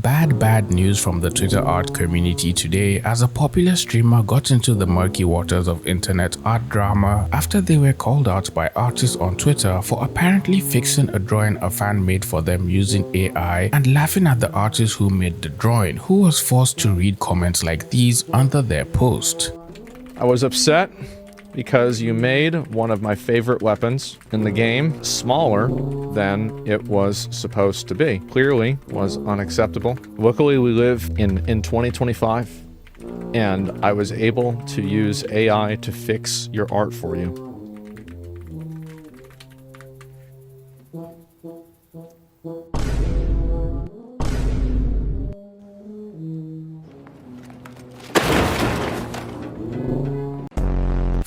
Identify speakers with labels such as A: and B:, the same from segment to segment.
A: Bad news from the Twitter art community today, as a popular streamer got into the murky waters of internet art drama after they were called out by artists on Twitter for apparently fixing a drawing a fan made for them using AI and laughing at the artist who made the drawing, who was forced to read comments like these under their post.
B: I was upset because you made one of my favorite weapons in the game smaller than it was supposed to be. Clearly was unacceptable. Luckily, we live in 2025, and I was able to use AI to fix your art for you.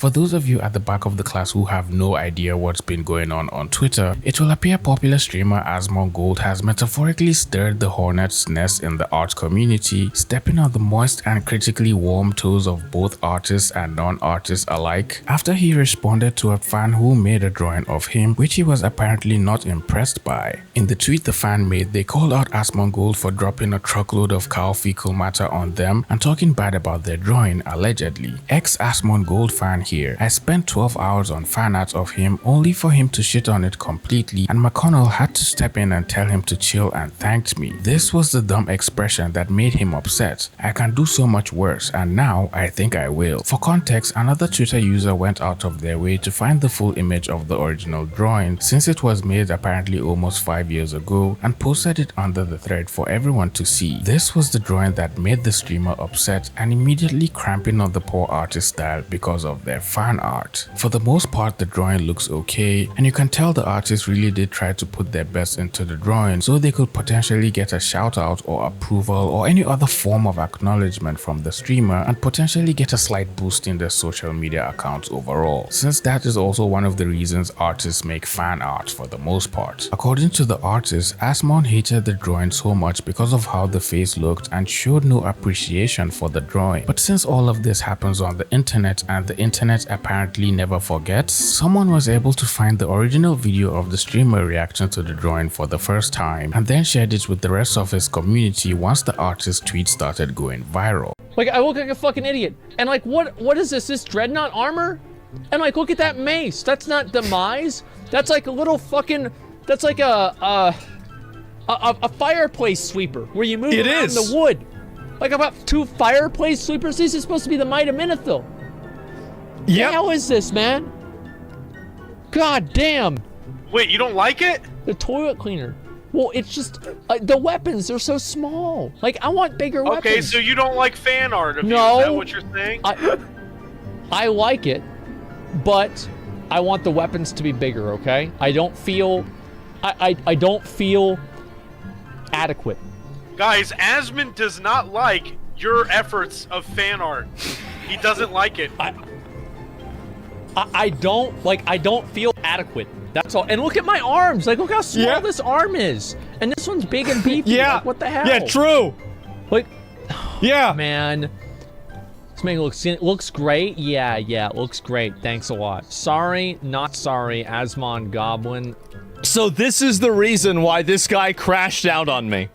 A: For those of you at the back of the class who have no idea what's been going on Twitter, it will appear popular streamer Asmongold has metaphorically stirred the hornet's nest in the art community, stepping on the moist and critically warm toes of both artists and non-artists alike, after he responded to a fan who made a drawing of him which he was apparently not impressed by. In the tweet the fan made, they called out Asmongold for dropping a truckload of cow fecal matter on them and talking bad about their drawing, allegedly. Ex-Asmongold fan here, I spent 12 hours on fan art of him only for him to shit on it completely, and McConnell had to step in and tell him to chill and thanked me. This was the dumb expression that made him upset. I can do so much worse, and now I think I will. For context, another Twitter user went out of their way to find the full image of the original drawing, since it was made apparently almost 5 years ago, and posted it under the thread for everyone to see. This was the drawing that made the streamer upset and immediately cramping on the poor artist style because of their fan art. For the most part, the drawing looks okay, and you can tell the artist really did try to put their best into the drawing so they could potentially get a shout out or approval or any other form of acknowledgement from the streamer, and potentially get a slight boost in their social media accounts overall, since that is also one of the reasons artists make fan art for the most part. According to the artist, Asmon hated the drawing so much because of how the face looked and showed no appreciation for the drawing. But since all of this happens on the internet and the internet apparently never forgets, someone was able to find the original video of the streamer reacting to the drawing for the first time and then shared it with the rest of his community once the artist's tweet started going viral.
C: Like, I look like a fucking idiot. And like, what is this? This dreadnought armor? And like, look at that mace. That's not demise. That's like a little fucking, that's like a fireplace sweeper where you move around the wood. Like about 2 fireplace sweepers. This is supposed to be the Might of Minithil.
B: Yeah.
C: What the hell is this, man? God damn.
D: Wait, you don't like it?
C: The toilet cleaner. Well, it's just, the weapons, they're so small. Like, I want bigger weapons.
D: Okay, so you don't like fan art of you,
C: No.
D: is that what you're saying?
C: I like it, but I want the weapons to be bigger, okay? I don't feel, I don't feel adequate.
D: Guys, Asmon does not like your efforts of fan art. He doesn't like it.
C: I don't feel adequate. That's all. And look at my arms. Like, look how small this arm is. And this one's big and beefy.
B: Yeah.
C: Like, what the hell?
B: Yeah, true.
C: Like,
B: yeah.
C: Man. This man looks great. Yeah, it looks great. Thanks a lot. Sorry, not sorry, Asmon Goblin.
B: So this is the reason why this guy crashed out on me.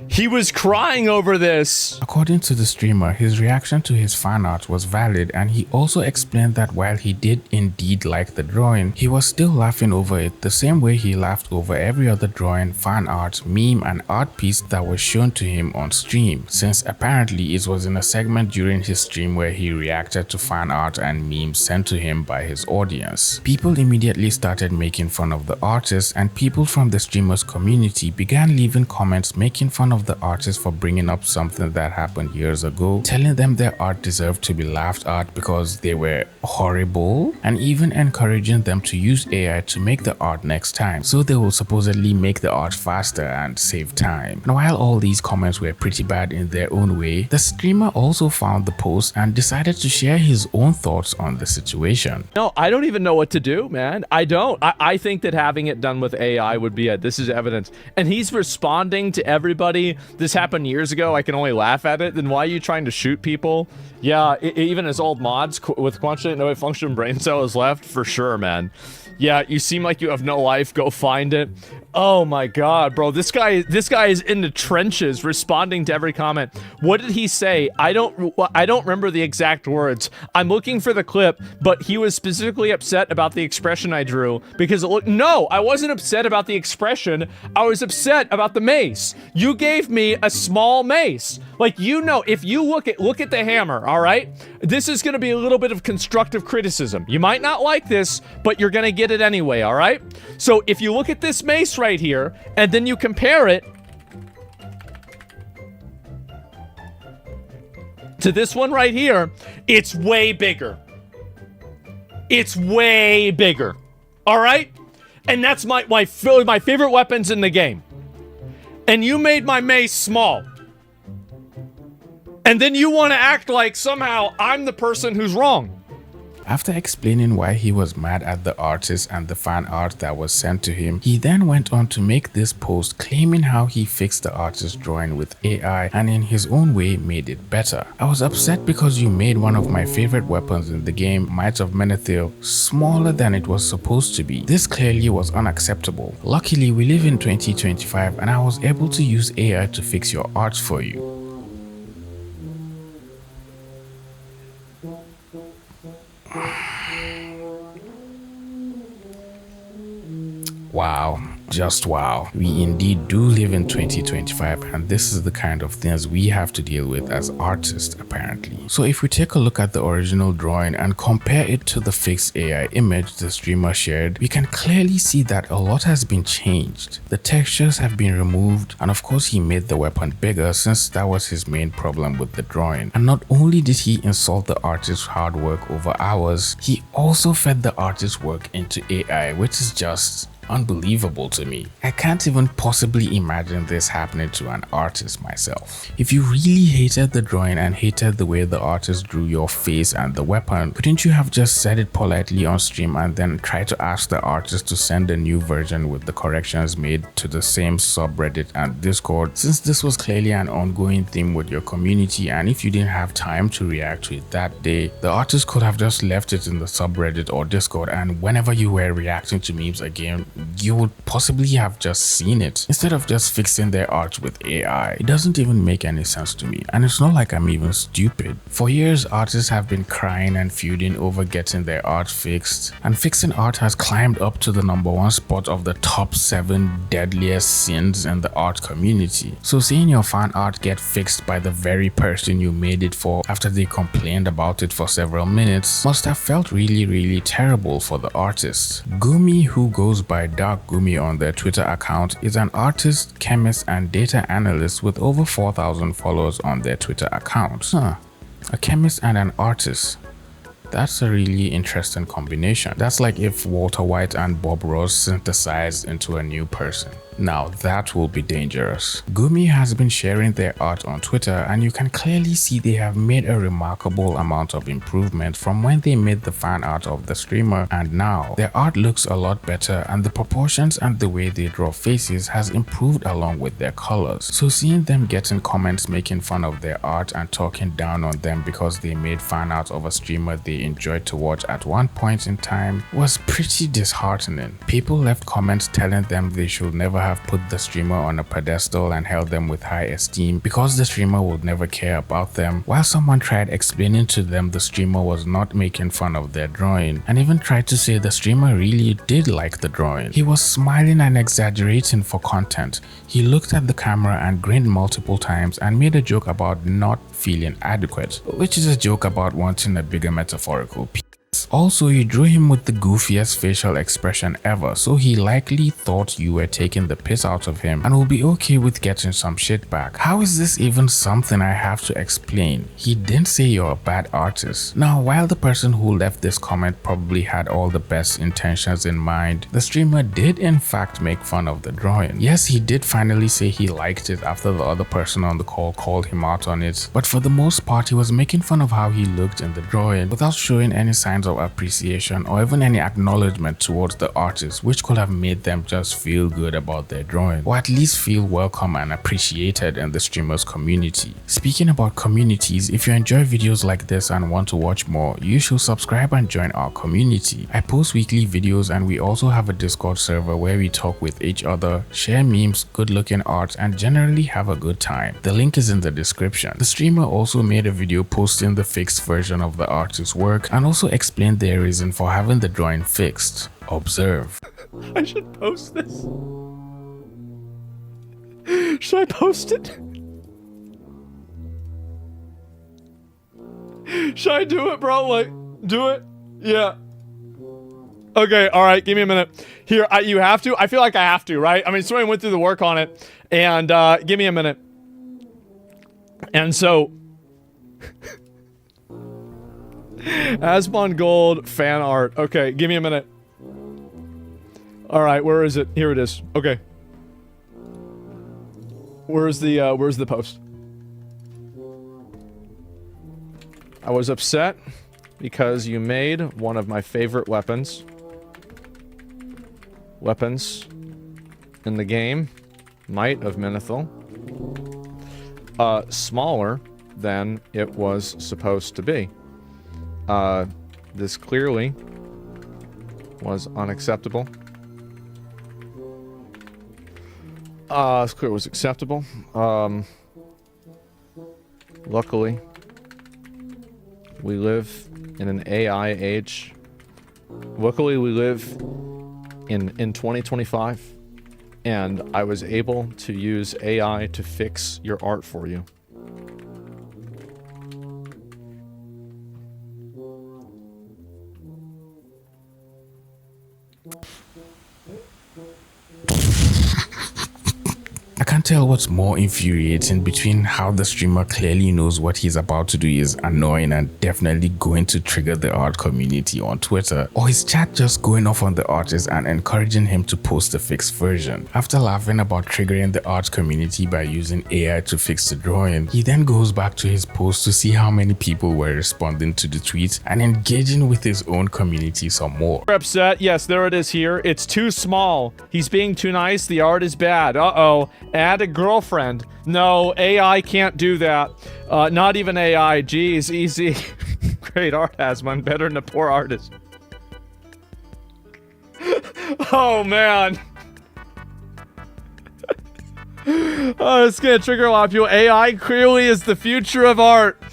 B: He was crying over this.
A: According to the streamer, his reaction to his fan art was valid, and he also explained that while he did indeed like the drawing, he was still laughing over it the same way he laughed over every other drawing, fan art, meme and art piece that was shown to him on stream, since apparently it was in a segment during his stream where he reacted to fan art and memes sent to him by his audience. People immediately started making fun of the artist, and people from the streamer's community began leaving comments making fun of the artist for bringing up something that happened years ago, telling them their art deserved to be laughed at because they were horrible, and even encouraging them to use AI to make the art next time, so they will supposedly make the art faster and save time. Now, while all these comments were pretty bad in their own way, the streamer also found the post and decided to share his own thoughts on the situation.
B: No, I don't even know what to do, man. I don't. I think that having it done with AI would be it. This is evidence. And he's responding to everybody. This happened years ago. I can only laugh at it. Then why are you trying to shoot people? Yeah, even as old mods with quantitative no function brain cell is left, for sure, man. Yeah, you seem like you have no life. Go find it. Oh my god, bro. This guy is in the trenches responding to every comment. What did he say? I don't remember the exact words. I'm looking for the clip, but he was specifically upset about the expression I drew because it looked— No, I wasn't upset about the expression. I was upset about the mace. You gave me a small mace. Like, you know, if you look at the hammer, all right? This is going to be a little bit of constructive criticism. You might not like this, but you're going to get it anyway, all right? So if you look at this mace right here, and then you compare it to this one right here, it's way bigger. It's way bigger. All right? And that's my favorite weapons in the game. And you made my mace small. And then you want to act like somehow I'm the person who's wrong.
A: After explaining why he was mad at the artist and the fan art that was sent to him, he then went on to make this post claiming how he fixed the artist's drawing with AI and in his own way made it better. I was upset because you made one of my favorite weapons in the game, Might of Menethil, smaller than it was supposed to be. This clearly was unacceptable. Luckily, we live in 2025 and I was able to use AI to fix your art for you. Wow, just wow. We indeed do live in 2025 and this is the kind of things we have to deal with as artists apparently. So if we take a look at the original drawing and compare it to the fixed AI image the streamer shared, we can clearly see that a lot has been changed. The textures have been removed and of course he made the weapon bigger since that was his main problem with the drawing. And not only did he insult the artist's hard work over hours, he also fed the artist's work into AI, which is just unbelievable to me. I can't even possibly imagine this happening to an artist myself. If you really hated the drawing and hated the way the artist drew your face and the weapon, couldn't you have just said it politely on stream and then try to ask the artist to send a new version with the corrections made to the same subreddit and Discord, since this was clearly an ongoing theme with your community, and if you didn't have time to react to it that day, the artist could have just left it in the subreddit or Discord, and whenever you were reacting to memes again, you would possibly have just seen it instead of just fixing their art with AI. It doesn't even make any sense to me, and it's not like I'm even stupid. For years, artists have been crying and feuding over getting their art fixed, and fixing art has climbed up to the #1 spot of the top 7 deadliest sins in the art community. So seeing your fan art get fixed by the very person you made it for after they complained about it for several minutes must have felt really terrible for the artist. Gumi, who goes by Dark Gumi on their Twitter account, is an artist, chemist and data analyst with over 4,000 followers on their Twitter account. A chemist and an artist. That's a really interesting combination. That's like if Walter White and Bob Ross synthesized into a new person. Now that will be dangerous. Gumi has been sharing their art on Twitter and you can clearly see they have made a remarkable amount of improvement from when they made the fan art of the streamer, and now their art looks a lot better and the proportions and the way they draw faces has improved along with their colors. So seeing them getting comments making fun of their art and talking down on them because they made fan art of a streamer they enjoyed to watch at one point in time was pretty disheartening. People left comments telling them they should never have put the streamer on a pedestal and held them with high esteem because the streamer would never care about them, while someone tried explaining to them the streamer was not making fun of their drawing and even tried to say the streamer really did like the drawing. He was smiling and exaggerating for content. He looked at the camera and grinned multiple times and made a joke about not feeling adequate, which is a joke about wanting a bigger metaphorical piece. Also, you drew him with the goofiest facial expression ever, so he likely thought you were taking the piss out of him and will be okay with getting some shit back. How is this even something I have to explain? He didn't say you're a bad artist. Now, while the person who left this comment probably had all the best intentions in mind, the streamer did in fact make fun of the drawing. Yes, he did finally say he liked it after the other person on the call called him out on it, but for the most part he was making fun of how he looked in the drawing without showing any signs tokens of appreciation or even any acknowledgement towards the artist, which could have made them just feel good about their drawing, or at least feel welcome and appreciated in the streamer's community. Speaking about communities, if you enjoy videos like this and want to watch more, you should subscribe and join our community. I post weekly videos and we also have a Discord server where we talk with each other, share memes, good looking art, and generally have a good time. The link is in the description. The streamer also made a video posting the fixed version of the artist's work and also explained their reason for having the drawing fixed. Observe.
C: I should post this. Should I post it? Should I do it, bro? Like, do it? Yeah. Okay, all right, give me a minute. Here, you have to? I feel like I have to, right? I mean, somebody went through the work on it, and give me a minute. And so... Asmon Gold fan art. Okay, give me a minute. All right, where is it? Here it is. Okay. Where's the post? I was upset because you made one of my favorite weapons in the game, Might of Menethil, smaller than it was supposed to be. This clearly was unacceptable. It's clear it was acceptable. Luckily, we live in an AI age. Luckily, we live in 2025, and I was able to use AI to fix your art for you.
A: I can't tell what's more infuriating between how the streamer clearly knows what he's about to do is annoying and definitely going to trigger the art community on Twitter, or his chat just going off on the artist and encouraging him to post the fixed version. After laughing about triggering the art community by using AI to fix the drawing, he then goes back to his post to see how many people were responding to the tweet and engaging with his own community some more.
C: We're upset. Yes, there it is here. It's too small. He's being too nice. The art is bad. Uh-oh. Add a girlfriend. No, AI can't do that. Not even AI. Geez, easy. Great art, Asmon. Better than a poor artist. Oh, man. Oh, it's gonna trigger a lot of people. AI clearly is the future of art.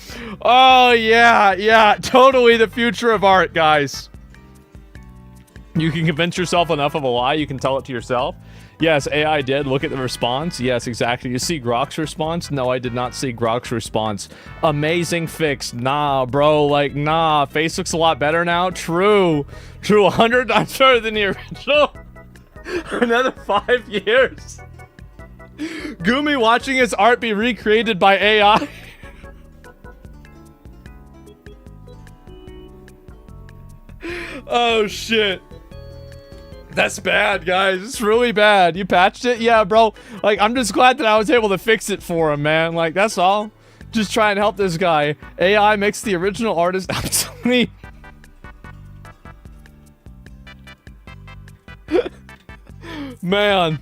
C: Oh, yeah. Totally the future of art, guys. You can convince yourself enough of a lie, you can tell it to yourself. Yes, AI did. Look at the response. Yes, exactly. You see Grok's response? No, I did not see Grok's response. Amazing fix. Nah, bro. Like, nah. Face looks a lot better now. True. 100 times better than the original. Another 5 years. Gumi watching his art be recreated by AI. Oh, shit. That's bad, guys. It's really bad. You patched it? Yeah, bro. Like, I'm just glad that I was able to fix it for him, man. Like, that's all. Just try and help this guy. AI makes the original artist obsolete. Man.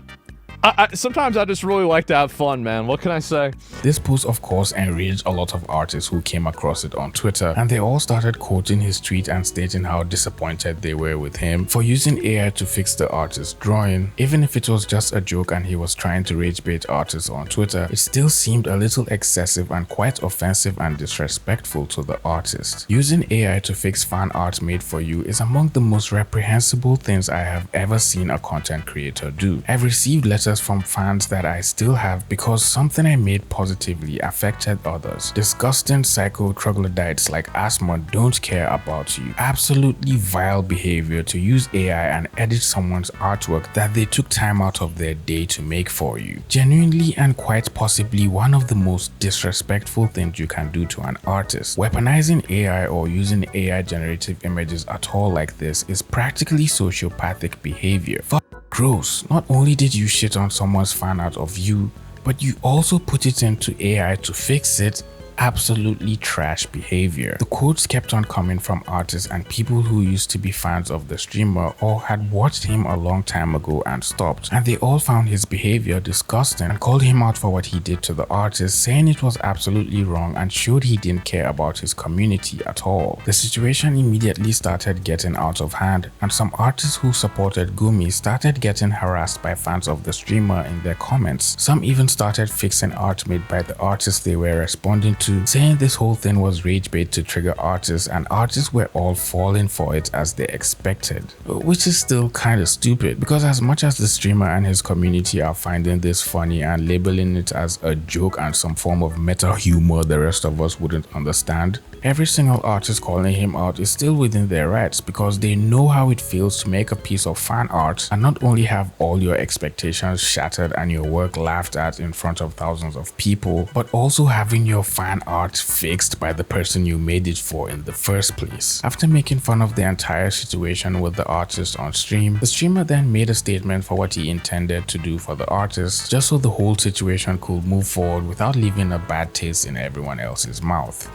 C: Sometimes I just really like to have fun, man. What can I say?
A: This post, of course, enraged a lot of artists who came across it on Twitter, and they all started quoting his tweet and stating how disappointed they were with him for using AI to fix the artist's drawing. Even if it was just a joke and he was trying to rage bait artists on Twitter, it still seemed a little excessive and quite offensive and disrespectful to the artist. Using AI to fix fan art made for you is among the most reprehensible things I have ever seen a content creator do. I've received letters from fans that I still have because something I made positively affected others. Disgusting psycho troglodytes like Asmon don't care about you. Absolutely vile behavior to use AI and edit someone's artwork that they took time out of their day to make for you. Genuinely and quite possibly one of the most disrespectful things you can do to an artist. Weaponizing AI or using AI generative images at all like this is practically sociopathic behavior. Gross. Not only did you shit on someone's fan art of you, but you also put it into AI to fix it absolutely trash behavior. The quotes kept on coming from artists and people who used to be fans of the streamer or had watched him a long time ago and stopped, and they all found his behavior disgusting and called him out for what he did to the artist, saying it was absolutely wrong and showed he didn't care about his community at all. The situation immediately started getting out of hand, and some artists who supported Gumi started getting harassed by fans of the streamer in their comments. Some even started fixing art made by the artists they were responding to, saying this whole thing was rage bait to trigger artists, and artists were all falling for it as they expected. Which is still kinda stupid, because as much as the streamer and his community are finding this funny and labeling it as a joke and some form of meta humor the rest of us wouldn't understand, every single artist calling him out is still within their rights, because they know how it feels to make a piece of fan art and not only have all your expectations shattered and your work laughed at in front of thousands of people, but also having your fan art fixed by the person you made it for in the first place. After making fun of the entire situation with the artist on stream, the streamer then made a statement for what he intended to do for the artist, just so the whole situation could move forward without leaving a bad taste in everyone else's mouth.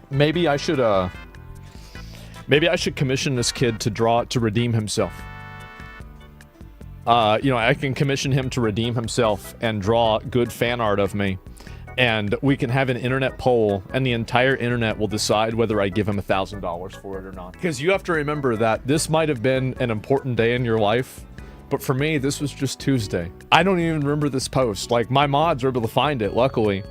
B: Maybe I should commission this kid to redeem himself. I can commission him to redeem himself and draw good fan art of me, and we can have an internet poll, and the entire internet will decide whether I give him $1,000 for it or not. Because you have to remember that this might have been an important day in your life, but for me, this was just Tuesday. I don't even remember this post. Like, my mods were able to find it, luckily.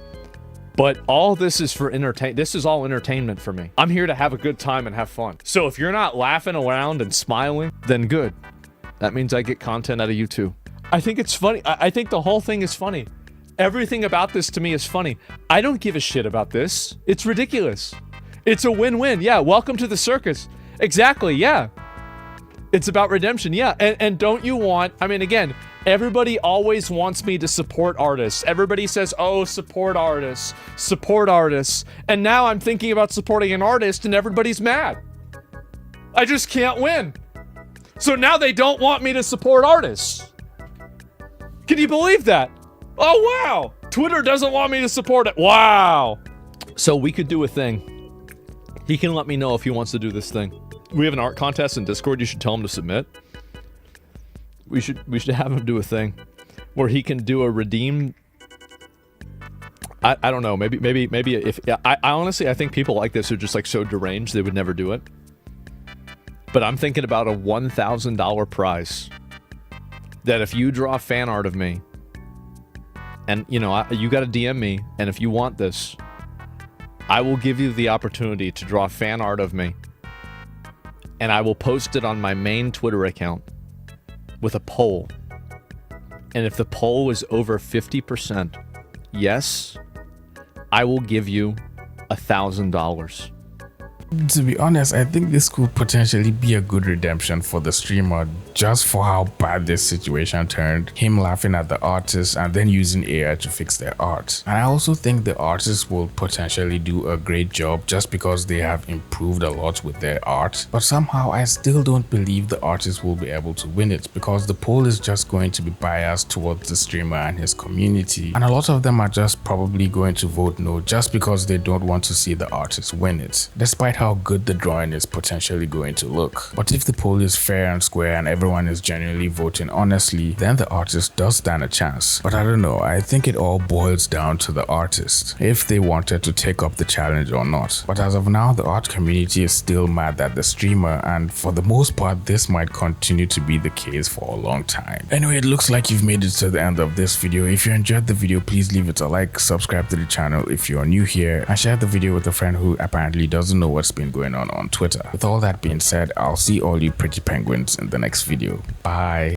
B: But all this is for this is all entertainment for me. I'm here to have a good time and have fun. So if you're not laughing around and smiling, then good. That means I get content out of you too. I think it's funny. I think the whole thing is funny. Everything about this to me is funny. I don't give a shit about this. It's ridiculous. It's a win-win. Yeah, welcome to the circus. Exactly, yeah. It's about redemption, yeah. And don't you want, I mean, again, everybody always wants me to support artists. Everybody says, oh, support artists, support artists. And now I'm thinking about supporting an artist and everybody's mad. I just can't win. So now they don't want me to support artists. Can you believe that? Oh, wow. Twitter doesn't want me to support it. Wow. So we could do a thing. He can let me know if he wants to do this thing. We have an art contest in Discord. You should tell him to submit. We should have him do a thing where he can do a redeem. I don't know. Maybe if I honestly, I think people like this are just like so deranged they would never do it. But I'm thinking about a $1,000 prize that if you draw fan art of me, and you got to DM me, and if you want this, I will give you the opportunity to draw fan art of me, and I will post it on my main Twitter account with a poll. And if the poll is over 50%, yes, I will give you $1,000.
A: To be honest, I think this could potentially be a good redemption for the streamer, just for how bad this situation turned. Him laughing at the artists and then using AI to fix their art. And I also think the artists will potentially do a great job just because they have improved a lot with their art. But somehow I still don't believe the artist will be able to win it, because the poll is just going to be biased towards the streamer and his community. And a lot of them are just probably going to vote no just because they don't want to see the artist win it, despite how good the drawing is potentially going to look. But if the poll is fair and square and everyone is genuinely voting honestly, then the artist does stand a chance. But I don't know, I think it all boils down to the artist, if they wanted to take up the challenge or not. But as of now, the art community is still mad at the streamer, and for the most part, this might continue to be the case for a long time. Anyway, it looks like you've made it to the end of this video. If you enjoyed the video, please leave it a like, subscribe to the channel if you are new here, and share the video with a friend who apparently doesn't know what's been going on Twitter. With all that being said, I'll see all you pretty penguins in the next video. Bye.